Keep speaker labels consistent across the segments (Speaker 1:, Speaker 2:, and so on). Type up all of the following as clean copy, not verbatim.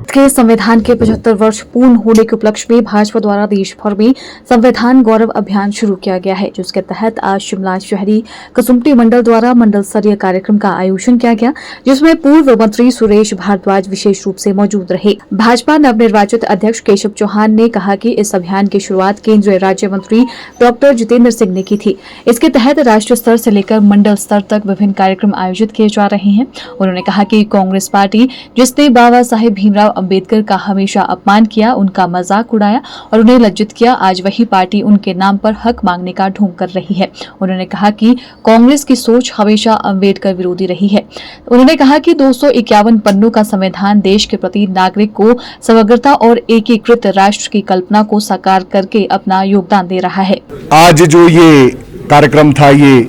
Speaker 1: के संविधान के 75 वर्ष पूर्ण होने के उपलक्ष्य में भाजपा द्वारा देश भर में संविधान गौरव अभियान शुरू किया गया है, जिसके तहत आज शिमला शहरी कसुम्पटी मंडल द्वारा मंडल स्तरीय कार्यक्रम का आयोजन किया गया, जिसमें पूर्व मंत्री सुरेश भारद्वाज विशेष रूप से मौजूद रहे। भाजपा नवनिर्वाचित अध्यक्ष केशव चौहान ने कहा कि इस अभियान की शुरुआत केंद्रीय राज्य मंत्री डॉक्टर जितेंद्र सिंह ने की थी। इसके तहत राष्ट्रीय स्तर से लेकर मंडल स्तर तक विभिन्न कार्यक्रम आयोजित किए जा रहे हैं। उन्होंने कहा कि कांग्रेस पार्टी जिसने बाबा साहेब भीमराव अंबेडकर का हमेशा अपमान किया, उनका मजाक उड़ाया और उन्हें लज्जित किया, आज वही पार्टी उनके नाम पर हक मांगने का ढोंग कर रही है। उन्होंने कहा कि कांग्रेस की सोच हमेशा अंबेडकर विरोधी रही है। उन्होंने कहा कि 251 पन्नों का संविधान देश के प्रति नागरिक को समग्रता और एकीकृत राष्ट्र की कल्पना को साकार करके अपना योगदान दे रहा है।
Speaker 2: आज जो ये कार्यक्रम था, ये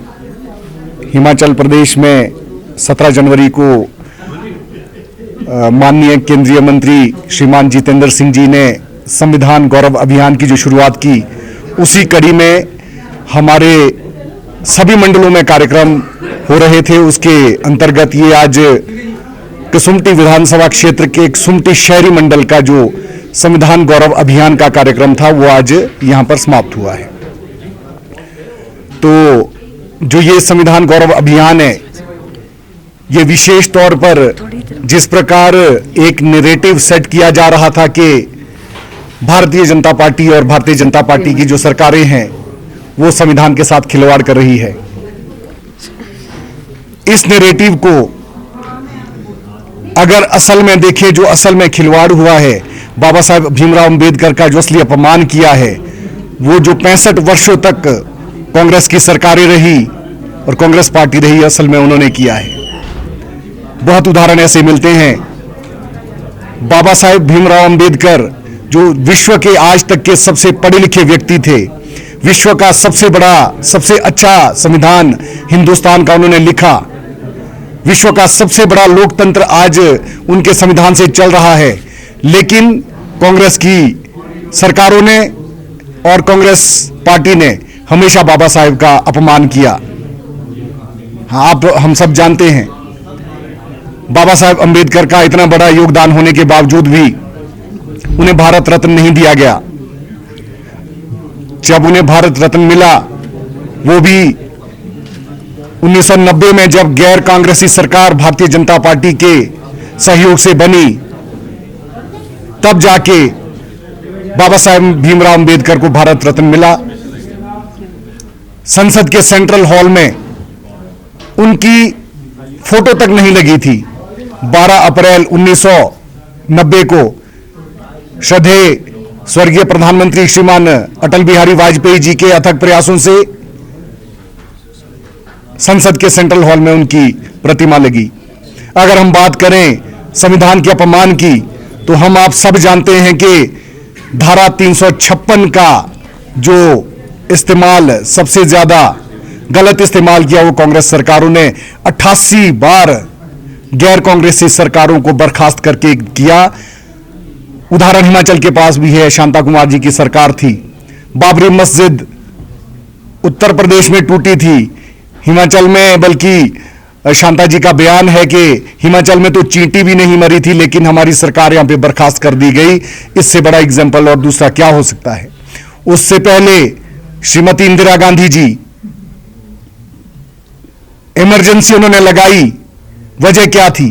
Speaker 2: हिमाचल प्रदेश में 17 जनवरी को माननीय केंद्रीय मंत्री श्रीमान जितेंद्र सिंह जी ने संविधान गौरव अभियान की जो शुरुआत की, उसी कड़ी में हमारे सभी मंडलों में कार्यक्रम हो रहे थे। उसके अंतर्गत ये आज कसुम्पटी विधानसभा क्षेत्र के कसुम्पटी शहरी मंडल का जो संविधान गौरव अभियान का कार्यक्रम था, वो आज यहां पर समाप्त हुआ है। तो जो ये संविधान गौरव अभियान है, ये विशेष तौर पर जिस प्रकार एक नैरेटिव सेट किया जा रहा था कि भारतीय जनता पार्टी और भारतीय जनता पार्टी की जो सरकारें हैं वो संविधान के साथ खिलवाड़ कर रही है, इस नैरेटिव को अगर असल में देखें, जो असल में खिलवाड़ हुआ है, बाबा साहेब भीमराव अंबेडकर का जो असली अपमान किया है, वो जो 65 वर्षों तक कांग्रेस की सरकारें रही और कांग्रेस पार्टी रही, असल में उन्होंने किया है। बहुत उदाहरण ऐसे मिलते हैं। बाबा साहेब भीमराव अंबेडकर जो विश्व के आज तक के सबसे पढ़े लिखे व्यक्ति थे, विश्व का सबसे बड़ा, सबसे अच्छा संविधान हिंदुस्तान का उन्होंने लिखा, विश्व का सबसे बड़ा लोकतंत्र आज उनके संविधान से चल रहा है। लेकिन कांग्रेस की सरकारों ने और कांग्रेस पार्टी ने हमेशा बाबा साहेब का अपमान किया। आप हम सब जानते हैं, बाबा साहेब अंबेडकर का इतना बड़ा योगदान होने के बावजूद भी उन्हें भारत रत्न नहीं दिया गया। जब उन्हें भारत रत्न मिला, वो भी 1990 में, जब गैर कांग्रेसी सरकार भारतीय जनता पार्टी के सहयोग से बनी, तब जाके बाबा साहेब भीमराव अंबेडकर को भारत रत्न मिला। संसद के सेंट्रल हॉल में उनकी फोटो तक नहीं लगी थी। 12 अप्रैल 1990 को श्रद्धेय स्वर्गीय प्रधानमंत्री श्रीमान अटल बिहारी वाजपेयी जी के अथक प्रयासों से संसद के सेंट्रल हॉल में उनकी प्रतिमा लगी। अगर हम बात करें संविधान के अपमान की, तो हम आप सब जानते हैं कि धारा 356 का जो इस्तेमाल, सबसे ज्यादा गलत इस्तेमाल किया, वो कांग्रेस सरकारों ने 88 बार गैर कांग्रेसी सरकारों को बर्खास्त करके किया। उदाहरण हिमाचल के पास भी है, शांता कुमार जी की सरकार थी। बाबरी मस्जिद उत्तर प्रदेश में टूटी थी, हिमाचल में, बल्कि शांता जी का बयान है कि हिमाचल में तो चींटी भी नहीं मरी थी, लेकिन हमारी सरकार यहां पे बर्खास्त कर दी गई। इससे बड़ा एग्जाम्पल और दूसरा क्या हो सकता है। उससे पहले श्रीमती इंदिरा गांधी जी, इमरजेंसी उन्होंने लगाई। वजह क्या थी?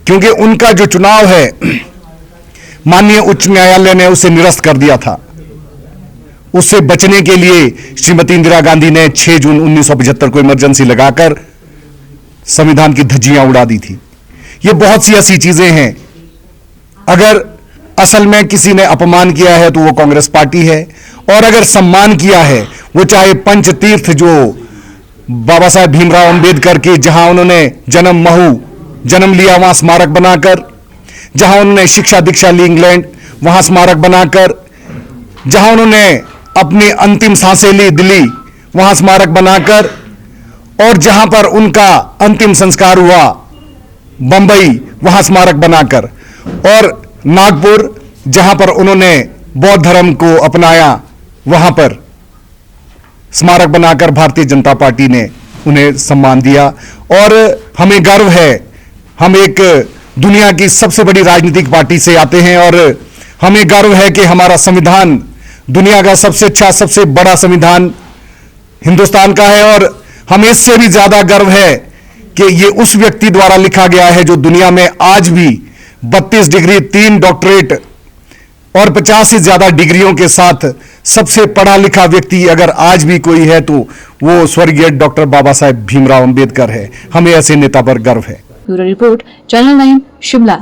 Speaker 2: क्योंकि उनका जो चुनाव है, माननीय उच्च न्यायालय ने उसे निरस्त कर दिया था। उससे बचने के लिए श्रीमती इंदिरा गांधी ने 6 जून 1975 को इमरजेंसी लगाकर संविधान की धज्जियां उड़ा दी थी। ये बहुत सी ऐसी चीजें हैं। अगर असल में किसी ने अपमान किया है तो वो कांग्रेस पार्टी है, और अगर सम्मान किया है, वो चाहे पंचतीर्थ जो बाबा साहेब भीमराव अंबेडकर की, जहां उन्होंने जन्म लिया, वहां स्मारक बनाकर, जहां उन्होंने शिक्षा दीक्षा ली इंग्लैंड, वहां स्मारक बनाकर, जहां उन्होंने अपनी अंतिम सांसें ली दिल्ली, वहां स्मारक बनाकर, और जहां पर उनका अंतिम संस्कार हुआ बंबई, वहां स्मारक बनाकर, और नागपुर जहां पर उन्होंने बौद्ध धर्म को अपनाया, वहां पर स्मारक बनाकर भारतीय जनता पार्टी ने उन्हें सम्मान दिया। और हमें गर्व है, हम एक दुनिया की सबसे बड़ी राजनीतिक पार्टी से आते हैं और हमें गर्व है कि हमारा संविधान दुनिया का सबसे अच्छा, सबसे बड़ा संविधान हिंदुस्तान का है। और हमें इससे भी ज्यादा गर्व है कि ये उस व्यक्ति द्वारा लिखा गया है जो दुनिया में आज भी 32 डिग्री, 3 डॉक्टरेट और 50 से ज्यादा डिग्रियों के साथ सबसे पढ़ा लिखा व्यक्ति अगर आज भी कोई है तो वो स्वर्गीय डॉक्टर बाबा साहेब भीमराव अंबेडकर है। हमें ऐसे नेता पर गर्व है।
Speaker 1: Bureau report, channel 9, Shimla.